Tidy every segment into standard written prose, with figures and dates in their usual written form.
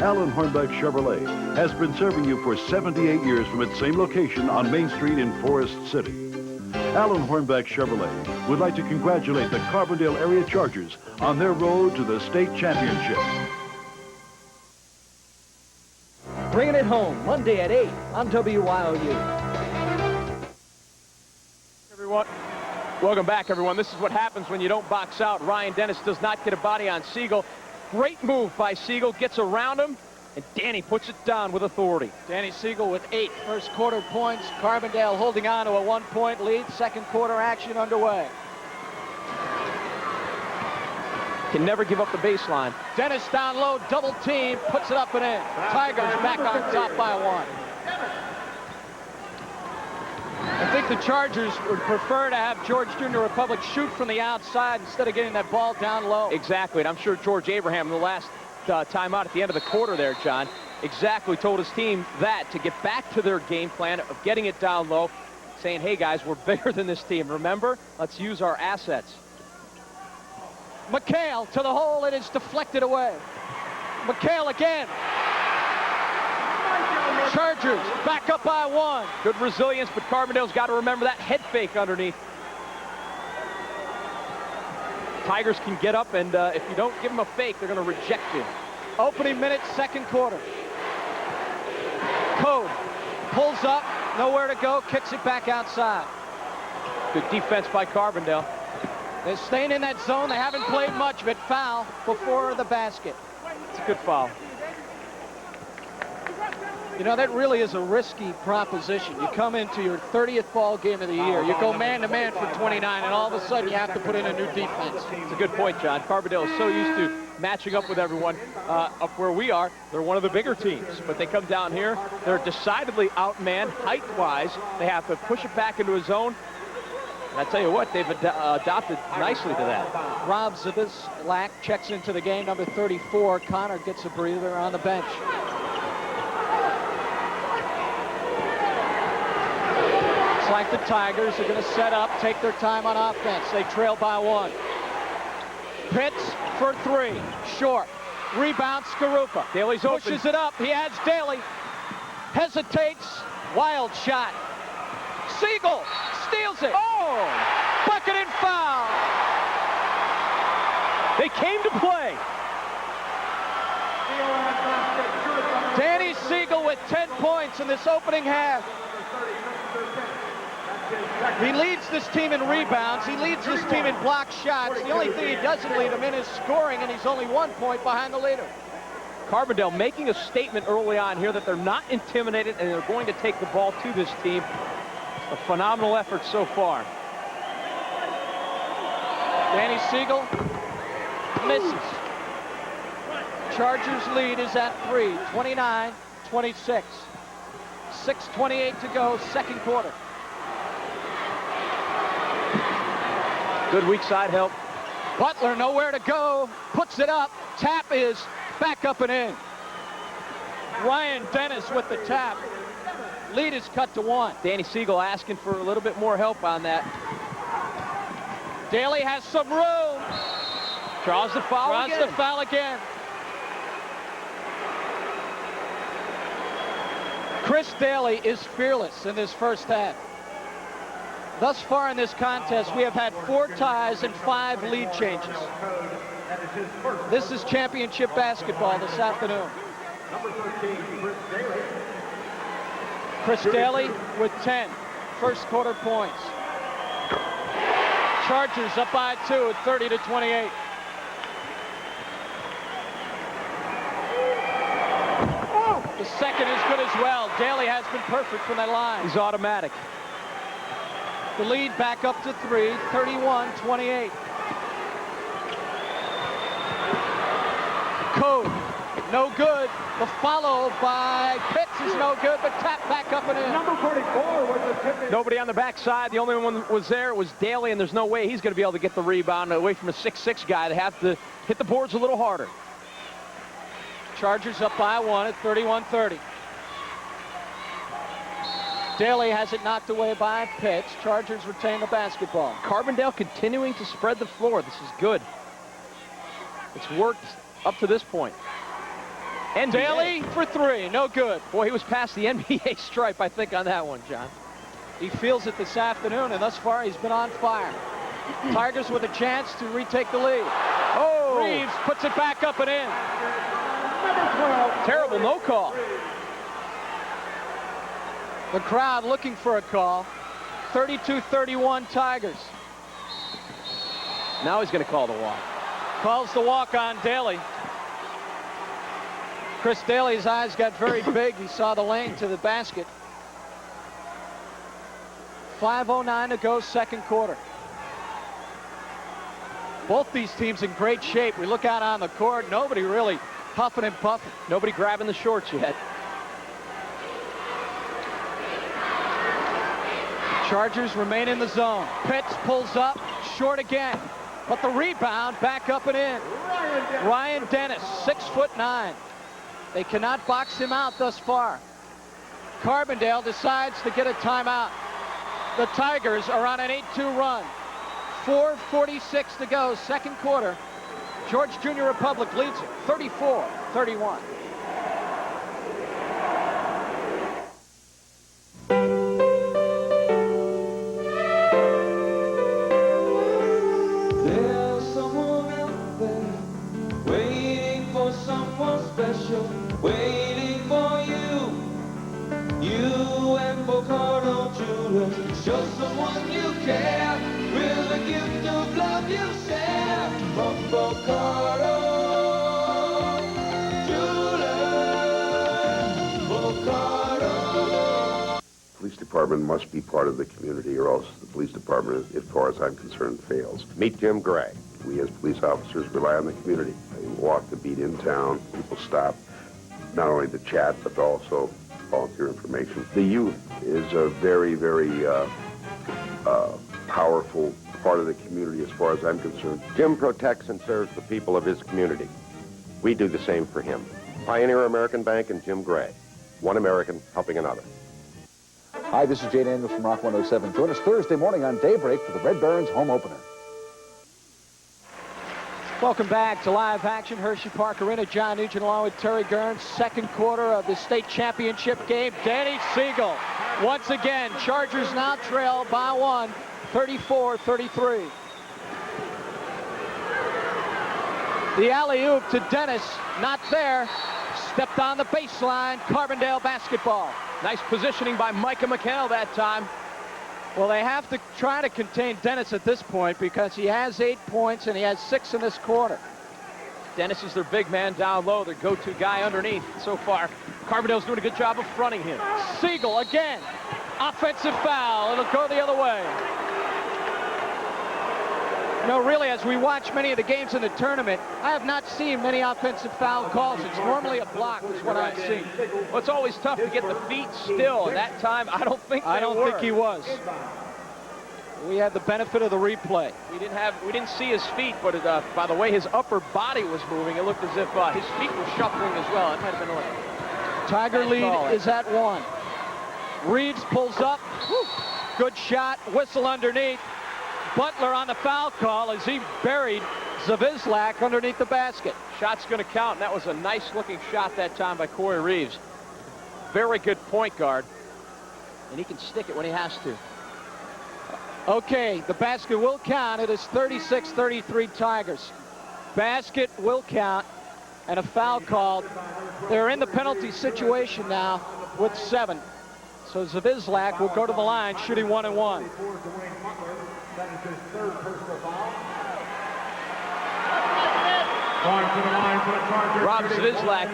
Alan Hornbeck Chevrolet has been serving you for 78 years from its same location on Main Street in Forest City. Alan Hornbeck Chevrolet would like to congratulate the Carbondale area Chargers on their road to the state championship. Bringing it home, Monday at 8 on WYOU. Everyone, welcome back, everyone. This is what happens when you don't box out. Ryan Dennis does not get a body on Siegel. Great move by Siegel, gets around him, and Danny puts it down with authority. Danny Siegel with 8 first quarter points. Carbondale holding on to a 1-point lead. Second quarter action underway. Can never give up the baseline. Dennis down low, double team, puts it up and in. Tigers back on top by 1. I think the Chargers would prefer to have George Jr. Republic shoot from the outside instead of getting that ball down low. Exactly, and I'm sure George Abraham, in the last timeout at the end of the quarter there, John, exactly told his team that to get back to their game plan of getting it down low, saying, hey guys, we're bigger than this team. Remember, let's use our assets. McHale to the hole, it is deflected away. McHale again. Chargers back up by 1. Good resilience, but Carbondale's got to remember that head fake underneath. Tigers can get up, and if you don't give them a fake, they're going to reject you. Opening minute, second quarter. Code pulls up, nowhere to go, kicks it back outside. Good defense by Carbondale. They're staying in that zone. They haven't played much of it. Foul before the basket. It's a good foul. You know, that really is a risky proposition. You come into your 30th ball game of the year. You go man-to-man for 29, and all of a sudden you have to put in a new defense. It's a good point, John. Carbondale is so used to matching up with everyone up where we are. They're one of the bigger teams, but they come down here. They're decidedly outmanned height-wise. They have to push it back into a zone. And I tell you what, they've adopted nicely to that. Rob Zabislak checks into the game, number 34. Connor gets a breather on the bench. It's like the Tigers are going to set up, take their time on offense. They trail by 1. Pitts for 3, short. Rebound, Skarupa. Daly's pushes open. It up. He has Daly. Hesitates. Wild shot. Siegel steals it. Oh! Bucket and foul. They came to play. Danny Siegel with 10 points in this opening half. He leads this team in rebounds. He leads this team in block shots. The only thing he doesn't lead them in is scoring, and he's only 1 point behind the leader. Carbondale making a statement early on here that they're not intimidated and they're going to take the ball to this team. A phenomenal effort so far. Danny Siegel misses. Chargers lead is at 3, 29-26. 6:28 to go, second quarter. Good weak side help. Butler nowhere to go, puts it up. Tap is back up and in. Ryan Dennis with the tap. Lead is cut to 1. Danny Siegel asking for a little bit more help on that. Daly has some room. Draws the foul again. Draws the foul again. Chris Daly is fearless in this first half. Thus far in this contest, we have had 4 ties and 5 lead changes. This is championship basketball this afternoon. Chris Daly with 10 first quarter points. Chargers up by 2 at 30-28. The second is good as well. Daly has been perfect from that line. He's automatic. The lead back up to 3, 31-28. Code, no good. The follow by Pitts is no good, but tap back up and in. Number 44 was the tip. Nobody on the backside. The only one that was there was Daly, and there's no way he's going to be able to get the rebound away from a 6'6" guy. They have to hit the boards a little harder. Chargers up by 1 at 31-30. Daly has it knocked away by Pitts. Chargers retain the basketball. Carbondale continuing to spread the floor. This is good. It's worked up to this point. NBA. Daly for three, no good. Boy, he was past the NBA stripe, I think, on that one, John. He feels it this afternoon, and thus far he's been on fire. Tigers with a chance to retake the lead. Oh! Reeves puts it back up and in. Terrible no call. The crowd looking for a call. 32-31 Tigers. Now he's going to call the walk. Calls the walk on Daly. Chris Daly's eyes got very big. He saw the lane to the basket. 5:09 to go, second quarter. Both these teams in great shape. We look out on the court, nobody really huffing and puffing. Nobody grabbing the shorts yet. Chargers remain in the zone. Pitts pulls up, short again. But the rebound back up and in. Ryan Dennis, 6'9". They cannot box him out thus far. Carbondale decides to get a timeout. The Tigers are on an 8-2 run. 4:46 to go, second quarter. George Junior Republic leads it, 34-31. There's someone out there waiting for someone special, waiting for you. You and Bocardo Jewelers, show someone you care with a gift of love you share from Bocardo Jewelers. Bocardo. Police department must be part of the community, or else the police department, as far as I'm concerned, fails. Meet Jim Gray. We as police officers rely on the community. They walk the beat in town. People stop, not only to chat, but also volunteer information. The youth is a very, very powerful part of the community as far as I'm concerned. Jim protects and serves the people of his community. We do the same for him. Pioneer American Bank and Jim Gray. One American helping another. Hi, this is Jay Daniels from Rock 107. Join us Thursday morning on Daybreak for the Red Barons home opener. Welcome back to live action. Hershey Park Arena. John Nugent along with Terry Gurns. Second quarter of the state championship game. Danny Siegel. Once again, Chargers now trail by one, 34-33. The alley-oop to Dennis. Not there. Stepped on the baseline. Carbondale basketball. Nice positioning by Micah McHale that time. Well, they have to try to contain Dennis at this point because he has 8 points and he has 6 in this quarter. Dennis is their big man down low, their go-to guy underneath so far. Carbondale's doing a good job of fronting him. Siegel again. Offensive foul. It'll go the other way. You know, really, as we watch many of the games in the tournament, I have not seen many offensive foul calls. It's normally a block is what I've seen. Well, it's always tough to get the feet still. And that time, I don't think he was. We had the benefit of the replay. We didn't see his feet, but by the way his upper body was moving, it looked as if his feet were shuffling as well. It might have been like Tiger lead is at 1. Reeves pulls up. Whew. Good shot. Whistle underneath. Butler on the foul call as he buried Zavizlak underneath the basket. Shot's going to count, and that was a nice-looking shot that time by Corey Reeves. Very good point guard, and he can stick it when he has to. Okay, the basket will count. It is 36-33 Tigers. Basket will count, and a foul called. They're in the penalty situation now with 7. So Zavizlak will go to the line, shooting 1 and 1. That is his third personal foul. Going to the line for the Chargers. Rob Zavizlak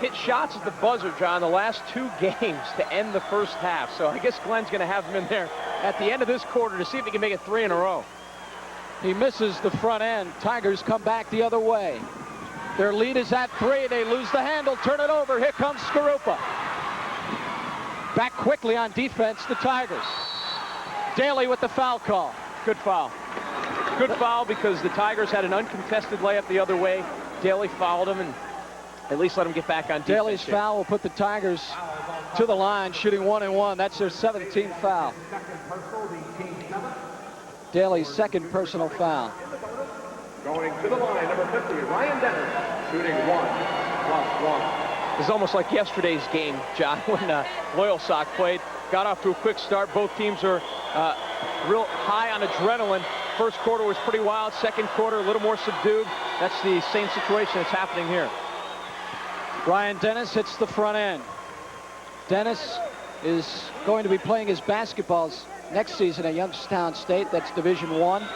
hit shots at the buzzer, John, the last 2 games to end the first half. So I guess Glenn's going to have him in there at the end of this quarter to see if he can make it 3 in a row. He misses the front end. Tigers come back the other way. Their lead is at 3. They lose the handle, turn it over. Here comes Skarupa. Back quickly on defense, the Tigers. Daly with the foul call. Good foul. Good foul because the Tigers had an uncontested layup the other way. Daly fouled him and at least let him get back on defense. Daly's foul will put the Tigers to the line, shooting 1 and 1. That's their 17th foul. Daly's second personal foul. Going to the line, number 50, Ryan Dennis, shooting 1+1. It's almost like yesterday's game, John, when Loyalsock played. Got off to a quick start. Both teams are real high on adrenaline. First quarter was pretty wild. Second quarter, a little more subdued. That's the same situation that's happening here. Ryan Dennis hits the front end. Dennis is going to be playing his basketballs next season at Youngstown State. That's Division I.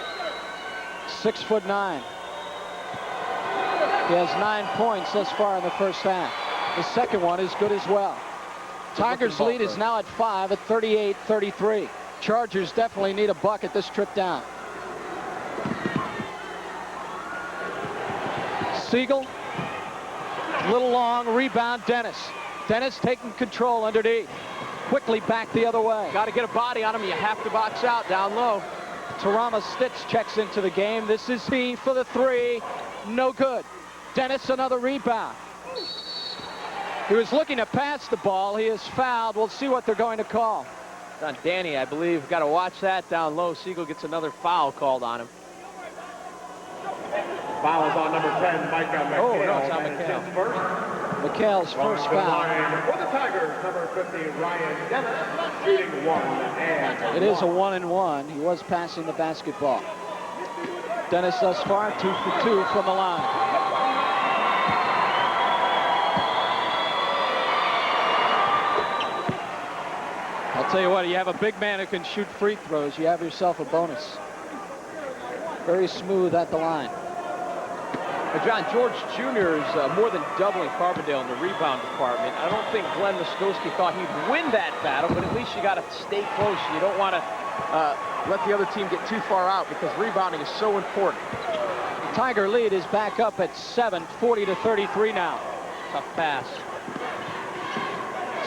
6'9". He has 9 points thus far in the first half. The second one is good as well. Tigers' lead is now at 5 at 38-33. Chargers definitely need a bucket this trip down. Siegel, little long rebound. Dennis taking control underneath. Quickly back the other way. Got to get a body on him. You have to box out down low. Tarama Stitz checks into the game. This is he for the three. No good. Dennis, another rebound. He was looking to pass the ball. He is fouled. We'll see what they're going to call. It's on Danny, I believe. Got to watch that down low. Siegel gets another foul called on him. Foul is on number 10, Micah McHale. Oh, no, it's on That is McHale. his first. McHale's first Going to the foul. line for the Tigers, number 50, Ryan Dennis, shooting 1 and It is a 1. 1-and-1. He was passing the basketball. Dennis thus far 2 for 2 from the line. I'll tell you what, you have a big man who can shoot free throws, you have yourself a bonus. Very smooth at the line. John, George Jr. is more than doubling Carbondale in the rebound department. I don't think Glenn Muskowski thought he'd win that battle, but at least you got to stay close. You don't want to let the other team get too far out because rebounding is so important. Tiger lead is back up at 7, 40-33 now. Tough pass.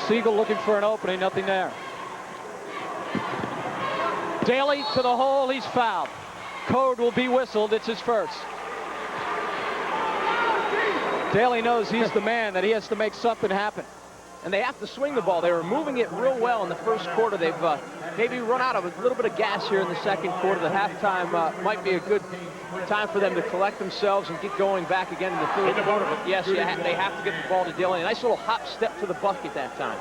Siegel looking for an opening, nothing there. Daly to the hole, he's fouled. Code will be whistled, it's his first. Daly knows he's the man, that he has to make something happen. And they have to swing the ball. They were moving it real well in the first quarter. They've maybe run out of a little bit of gas here in the second quarter. The halftime might be a good time for them to collect themselves and get going back again in the third quarter. But yes, they have to get the ball to Daly. A nice little hop step to the bucket that time.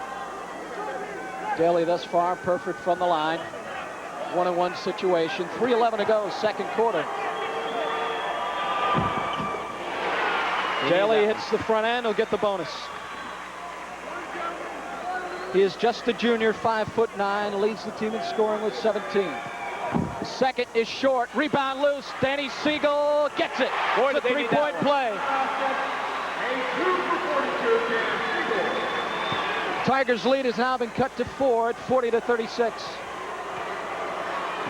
Daly thus far perfect from the line. 1-on-1 situation. 3:11 to go, second quarter. Daly hits the front end, he'll get the bonus. He is just a junior, 5'9", leads the team in scoring with 17. Second is short, rebound loose. Danny Siegel gets it. Boy, the three-point play. Tigers' lead has now been cut to 4 at 40-36.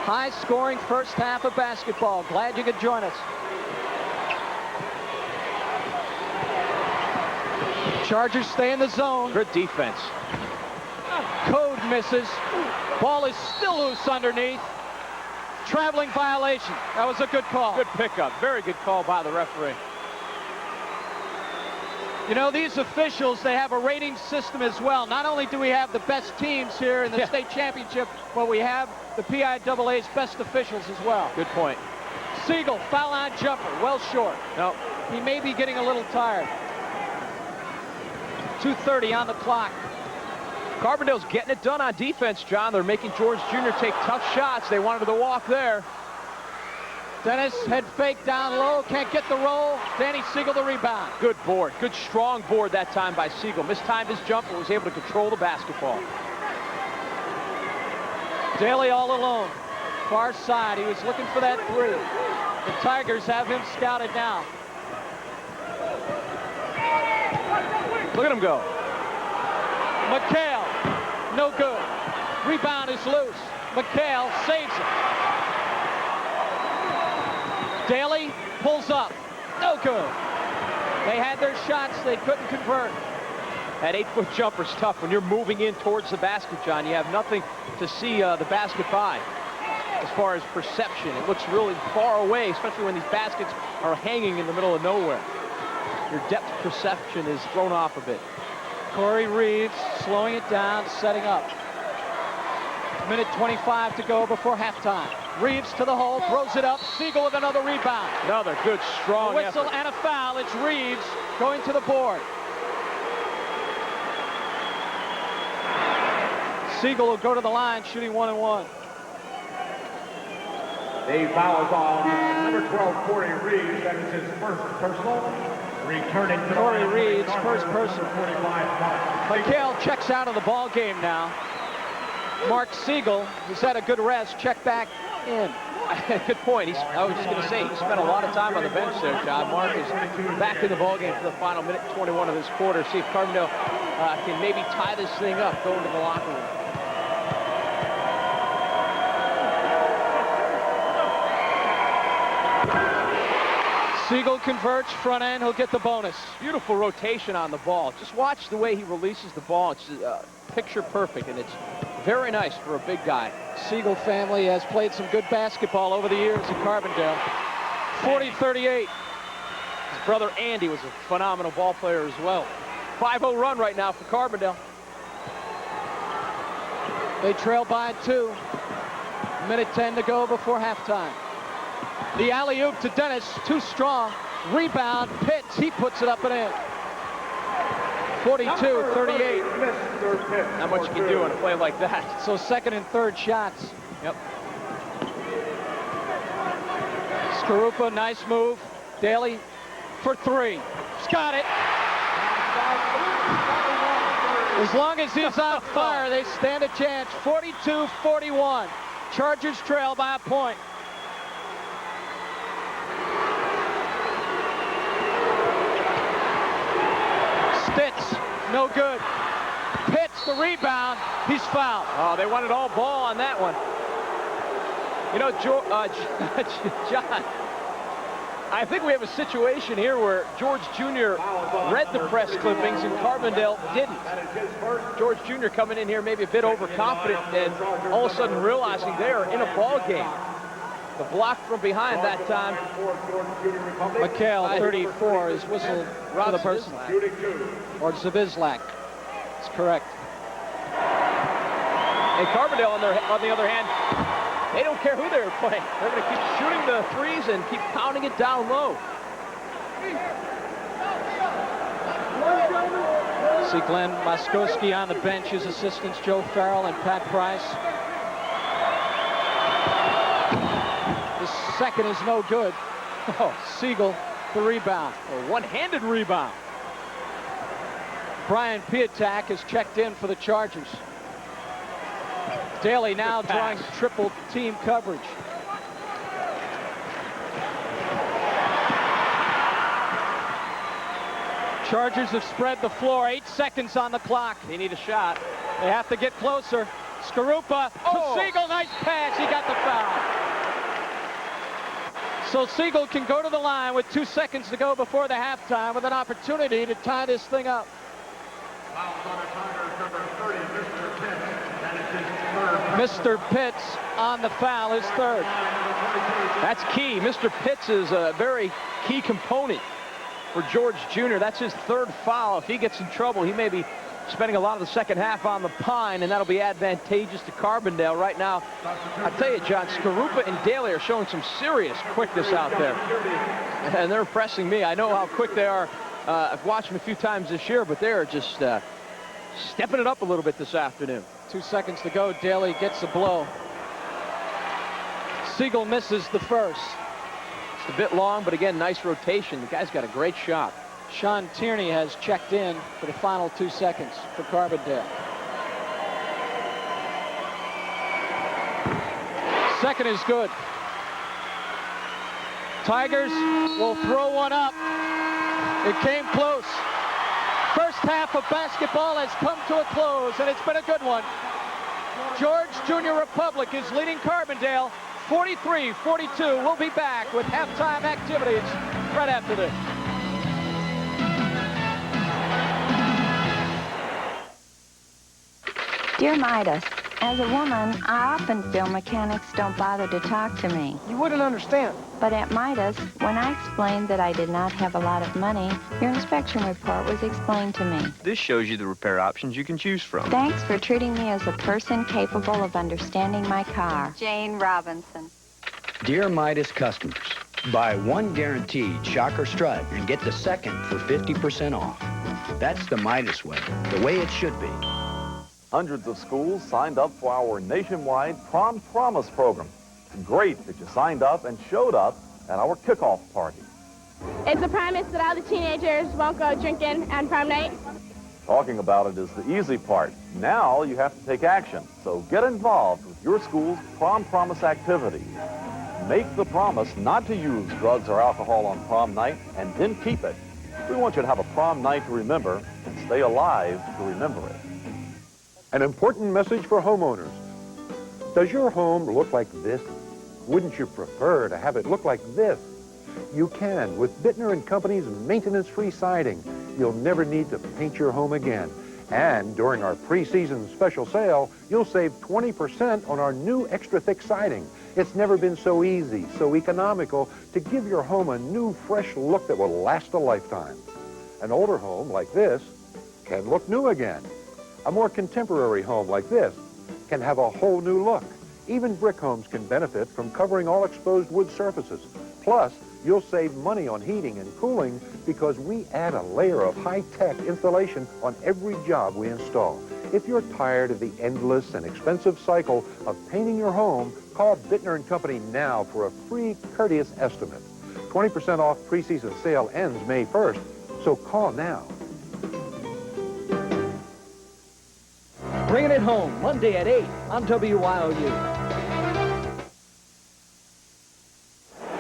High-scoring first half of basketball. Glad you could join us. Chargers stay in the zone. Good defense. Code misses. Ball is still loose underneath. Traveling violation. That was a good call. Good pickup. Very good call by the referee. You know, these officials, they have a rating system as well. Not only do we have the best teams here in the state championship, but we have the PIAA's best officials as well. Good point. Siegel, foul line jumper, well short. No. He may be getting a little tired. 2:30 on the clock. Carbondale's getting it done on defense, John. They're making George Jr. take tough shots. They wanted the walk there. Dennis head fake down low, can't get the roll. Danny Siegel the rebound. Good board. Good strong board that time by Siegel. Mistimed his jump but was able to control the basketball. Daly all alone. Far side, he was looking for that three. The Tigers have him scouted now. Look at him go. McHale, no good. Rebound is loose. McHale saves it. Daly pulls up, no good. They had their shots, they couldn't convert. That 8-foot jumper's tough when you're moving in towards the basket, John. You have nothing to see the basket by. As far as perception, it looks really far away, especially when these baskets are hanging in the middle of nowhere. Your depth perception is thrown off a bit. Corey Reeves slowing it down, setting up. Minute 25 to go before halftime. Reeves to the hole, throws it up. Siegel with another rebound. Another good, strong A whistle effort. and a foul. It's Reeves going to the board. Siegel will go to the line, shooting 1-1. The foul is on number 12, Corey Reeves. That is his first personal. Returning to Corey Reeves, first personal. 45 points. McHale checks out of the ball game now. Mark Siegel, who's had a good rest, check back in. Good point. I was just going to say, he spent a lot of time on the bench there, John. Mark is back in the ballgame for the final minute 21 of this quarter. See if Carbondale can maybe tie this thing up, going to the locker room. Siegel converts, front end, he'll get the bonus. Beautiful rotation on the ball. Just watch the way he releases the ball. It's picture perfect, and it's very nice for a big guy. Siegel family has played some good basketball over the years in Carbondale. 40-38. His brother Andy was a phenomenal ball player as well. 5-0 run right now for Carbondale. They trail by 2. Minute 10 to go before halftime. The alley-oop to Dennis, too strong. Rebound, Pitts, he puts it up and in. 42-38. Not much you can do on a play like that. So second and third shots. Yep. Skarupa, nice move. Daly for 3. He's got it. As long as he's on fire, they stand a chance. 42-41. Chargers trail by a point. Stitz, no good. Pitts, the rebound. He's fouled. Oh, they wanted all ball on that one. You know, John, I think we have a situation here where George Jr. read the press clippings and Carbondale didn't. George Jr. coming in here maybe a bit overconfident and all of a sudden realizing they are in a ball game. The block from behind that time. McHale, 34, is whistled for the person. Or Zabizlak. That's correct. And Carbondale, on the other hand, they don't care who they're playing. They're going to keep shooting the threes and keep pounding it down low. See Glenn Moskowski on the bench. His assistants Joe Farrell and Pat Price. The second is no good. Oh, Siegel, the rebound. A one-handed rebound. Brian Piatak has checked in for the Chargers. Daly now drawing triple team coverage. Chargers have spread the floor. 8 seconds on the clock. They need a shot. They have to get closer. Skarupa to Siegel. Nice pass. He got the foul. So Siegel can go to the line with 2 seconds to go before the halftime with an opportunity to tie this thing up. Mr. Pitts on the foul, his third. That's key. Mr. Pitts is a very key component for George Jr. That's his third foul. If he gets in trouble, he may be spending a lot of the second half on the pine, and that'll be advantageous to Carbondale right now. I tell you, John, Skarupa and Daly are showing some serious quickness out there, and they're impressing me. I know how quick they are. I've watched them a few times this year, but they're just stepping it up a little bit this afternoon. 2 seconds to go. Daly gets a blow. Siegel misses the first. It's a bit long, but again, nice rotation. The guy's got a great shot. Sean Tierney has checked in for the final 2 seconds for Carbondale. Second is good. Tigers will throw one up. It came close. First half of basketball has come to a close, and it's been a good one. George Junior Republic is leading Carbondale 43-42. We'll be back with halftime activities right after this. Dear Midas, as a woman, I often feel mechanics don't bother to talk to me. You wouldn't understand. But at Midas, when I explained that I did not have a lot of money, your inspection report was explained to me. This shows you the repair options you can choose from. Thanks for treating me as a person capable of understanding my car. Jane Robinson. Dear Midas customers, buy one guaranteed shock or strut and get the second for 50% off. That's the Midas way, the way it should be. Hundreds of schools signed up for our nationwide Prom Promise program. Great that you signed up and showed up at our kickoff party. It's a promise that all the teenagers won't go drinking on prom night. Talking about it is the easy part. Now you have to take action. So get involved with your school's Prom Promise activity. Make the promise not to use drugs or alcohol on prom night and then keep it. We want you to have a prom night to remember and stay alive to remember it. An important message for homeowners. Does your home look like this? Wouldn't you prefer to have it look like this? You can with Bittner & Company's maintenance-free siding. You'll never need to paint your home again. And during our pre-season special sale, you'll save 20% on our new extra thick siding. It's never been so easy, so economical to give your home a new, fresh look that will last a lifetime. An older home like this can look new again. A more contemporary home like this can have a whole new look. Even brick homes can benefit from covering all exposed wood surfaces. Plus, you'll save money on heating and cooling because we add a layer of high-tech insulation on every job we install. If you're tired of the endless and expensive cycle of painting your home, call Bittner & Company now for a free, courteous estimate. 20% off preseason sale ends May 1st, so call now. Bringing it home, Monday at 8 on WYOU.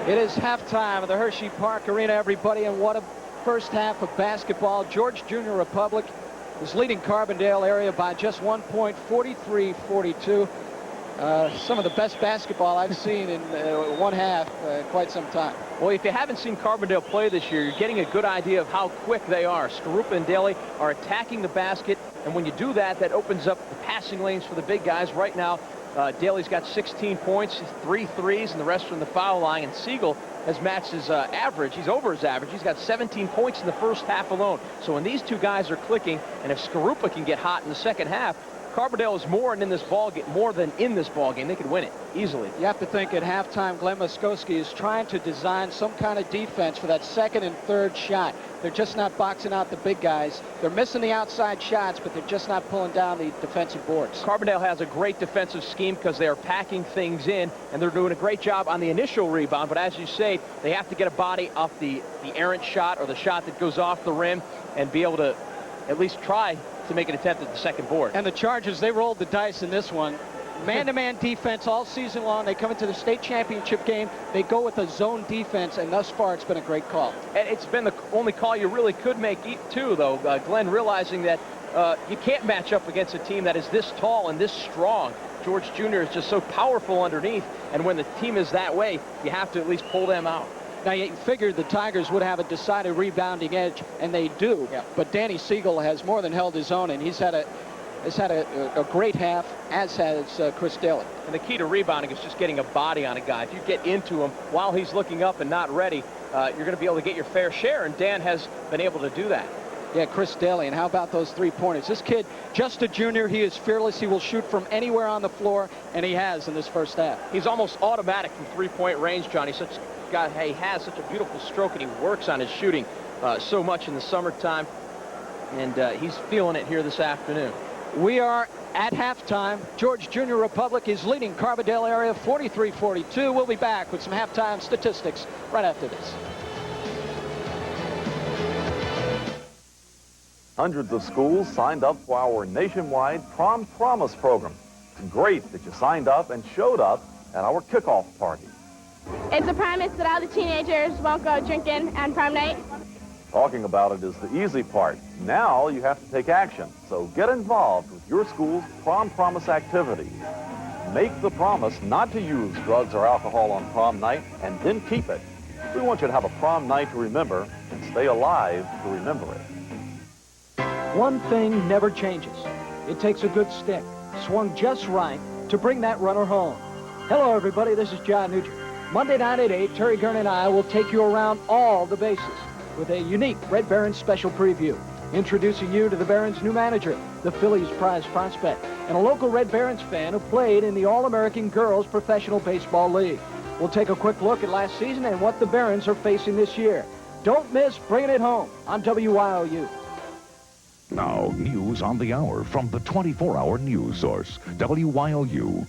It is halftime of the Hershey Park Arena, everybody, and what a first half of basketball. George Junior Republic is leading Carbondale area by just 1 point, 43-42. Some of the best basketball I've seen in one half in quite some time. Well, if you haven't seen Carbondale play this year, you're getting a good idea of how quick they are. Skarupa and Daly are attacking the basket, and when you do that, that opens up the passing lanes for the big guys. Right now, Daly's got 16 points, 3 threes, and the rest from the foul line. And Siegel has matched his average. He's over his average. He's got 17 points in the first half alone. So when these two guys are clicking, and if Skarupa can get hot in the second half, Carbondale is more than in this ball game. They could win it easily. You have to think at halftime, Glenn Muskowski is trying to design some kind of defense for that second and third shot. They're just not boxing out the big guys. They're missing the outside shots, but they're just not pulling down the defensive boards. Carbondale has a great defensive scheme because they are packing things in, and they're doing a great job on the initial rebound. But as you say, they have to get a body off the errant shot or the shot that goes off the rim and be able to at least try to make an attempt at the second board. And the Chargers, they rolled the dice in this one. Man-to-man defense all season long. They come into the state championship game. They go with a zone defense, and thus far it's been a great call. And it's been the only call you really could make, too, though, Glenn, realizing that you can't match up against a team that is this tall and this strong. George Jr. is just so powerful underneath, and when the team is that way, you have to at least pull them out. Now, you figured the Tigers would have a decided rebounding edge, and they do. Yeah. But Danny Siegel has more than held his own, and he's had a great half, as has Chris Daly. And the key to rebounding is just getting a body on a guy. If you get into him while he's looking up and not ready, you're going to be able to get your fair share, and Dan has been able to do that. Yeah, Chris Daly, and how about those three-pointers? This kid, just a junior, he is fearless. He will shoot from anywhere on the floor, and he has in this first half. He's almost automatic from three-point range, John. He's such a guy, he has such a beautiful stroke, and he works on his shooting so much in the summertime, and he's feeling it here this afternoon. We are at halftime. George Junior Republic is leading Carbondale area 43-42. We'll be back with some halftime statistics right after this. Hundreds of schools signed up for our nationwide Prom Promise program. Great that you signed up and showed up at our kickoff party. It's a promise that all the teenagers won't go drinking on prom night. Talking about it is the easy part. Now you have to take action. So get involved with your school's Prom Promise activity. Make the promise not to use drugs or alcohol on prom night and then keep it. We want you to have a prom night to remember and stay alive to remember it. One thing never changes. It takes a good stick, swung just right, to bring that runner home. Hello, everybody. This is John Nugent. Monday night at 8, Terry Gern and I will take you around all the bases with a unique Red Barons special preview, introducing you to the Barons' new manager, the Phillies' prize prospect, and a local Red Barons fan who played in the All-American Girls Professional Baseball League. We'll take a quick look at last season and what the Barons are facing this year. Don't miss Bringing It Home on WYOU. Now, news on the hour from the 24-hour news source, WYOU.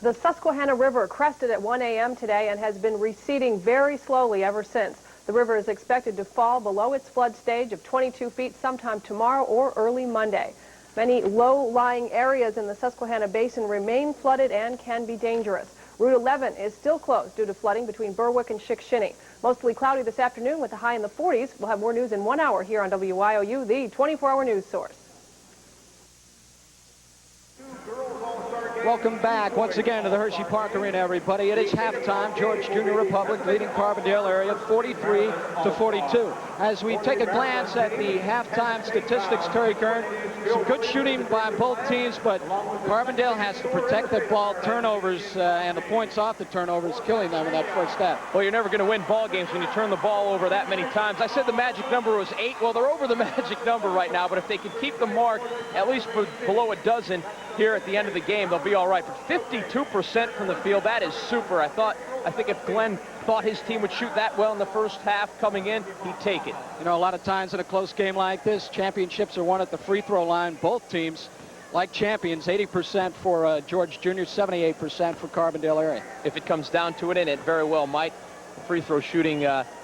The Susquehanna River crested at 1 a.m. today and has been receding very slowly ever since. The river is expected to fall below its flood stage of 22 feet sometime tomorrow or early Monday. Many low-lying areas in the Susquehanna Basin remain flooded and can be dangerous. Route 11 is still closed due to flooding between Berwick and Chickashinny. Mostly cloudy this afternoon with a high in the 40s. We'll have more news in 1 hour here on WYOU, the 24-hour news source. Welcome back once again to the Hershey Park Arena, everybody. It is halftime. George Junior Republic leading Carbondale area 43-42. As we take a glance at the halftime statistics, Terry Kern, some good shooting by both teams, but Carbondale has to protect that ball. Turnovers and the points off the turnovers killing them in that first half. Well, you're never going to win ball games when you turn the ball over that many times. I said the magic number was 8. Well, they're over the magic number right now, but if they can keep the mark at least below a dozen here at the end of the game, they'll be all right. But 52% from the field, that is super. I think if Glenn thought his team would shoot that well in the first half coming in, he'd take it. You know, a lot of times in a close game like this, championships are won at the free throw line. Both teams, like champions, 80% for George Junior, 78% for Carbondale area. If it comes down to it, and it very well might, free throw shooting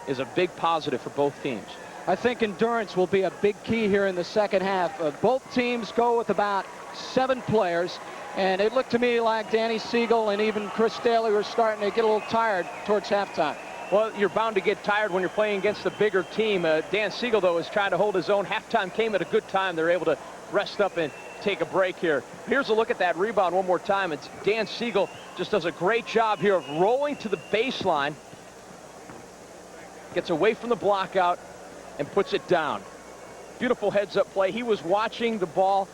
is a big positive for both teams. I think endurance will be a big key here in the second half. Both teams go with about 7 players, and it looked to me like Danny Siegel and even Chris Daly were starting to get a little tired towards halftime. Well, you're bound to get tired when you're playing against a bigger team. Dan Siegel, though, is trying to hold his own. Halftime came at a good time. They're able to rest up and take a break here. Here's a look at that rebound one more time. It's Dan Siegel just does a great job here of rolling to the baseline, gets away from the block out, and puts it down. Beautiful heads-up play. He was watching the ball,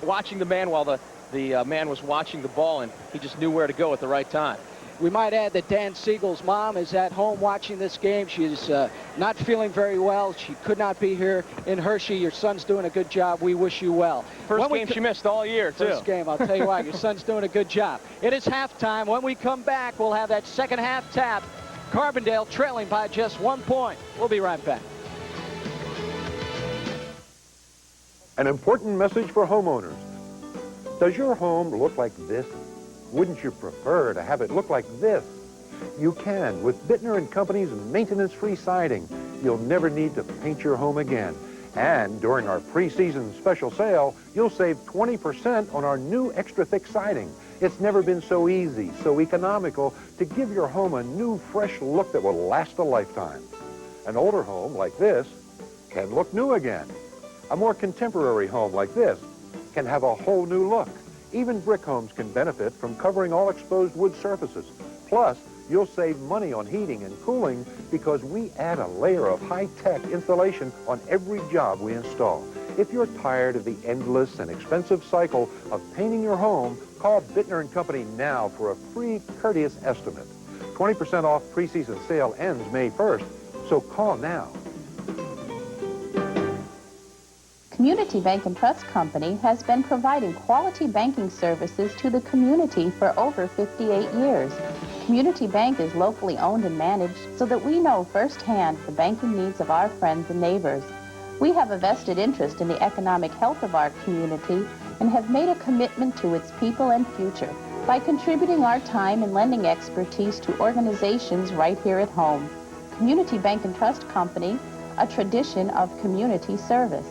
watching the man while the man was watching the ball, and he just knew where to go at the right time. We might add that Dan Siegel's mom is at home watching this game. She's not feeling very well. She could not be here in Hershey. Your son's doing a good job. We wish you well. First game she missed all year, too. First game, I'll tell you what, your son's doing a good job. It is halftime. When we come back, we'll have that second half tap. Carbondale trailing by just 1 point. We'll be right back. An important message for homeowners. Does your home look like this? Wouldn't you prefer to have it look like this? You can with Bittner & Company's maintenance-free siding. You'll never need to paint your home again. And during our pre-season special sale, you'll save 20% on our new extra-thick siding. It's never been so easy, so economical to give your home a new, fresh look that will last a lifetime. An older home like this can look new again. A more contemporary home like this can have a whole new look. Even brick homes can benefit from covering all exposed wood surfaces. Plus, you'll save money on heating and cooling because we add a layer of high-tech insulation on every job we install. If you're tired of the endless and expensive cycle of painting your home, call Bittner & Company now for a free, courteous estimate. 20% off preseason sale ends May 1st, so call now. Community Bank and Trust Company has been providing quality banking services to the community for over 58 years. Community Bank is locally owned and managed so that we know firsthand the banking needs of our friends and neighbors. We have a vested interest in the economic health of our community and have made a commitment to its people and future by contributing our time and lending expertise to organizations right here at home. Community Bank and Trust Company, a tradition of community service.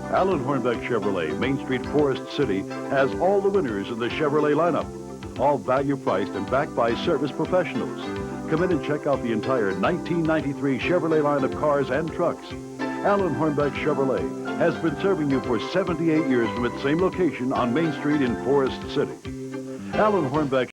Alan Hornbeck Chevrolet, Main Street, Forest City, has all the winners in the Chevrolet lineup. All value-priced and backed by service professionals. Come in and check out the entire 1993 Chevrolet line of cars and trucks. Alan Hornbeck Chevrolet has been serving you for 78 years from its same location on Main Street in Forest City. Alan Hornbeck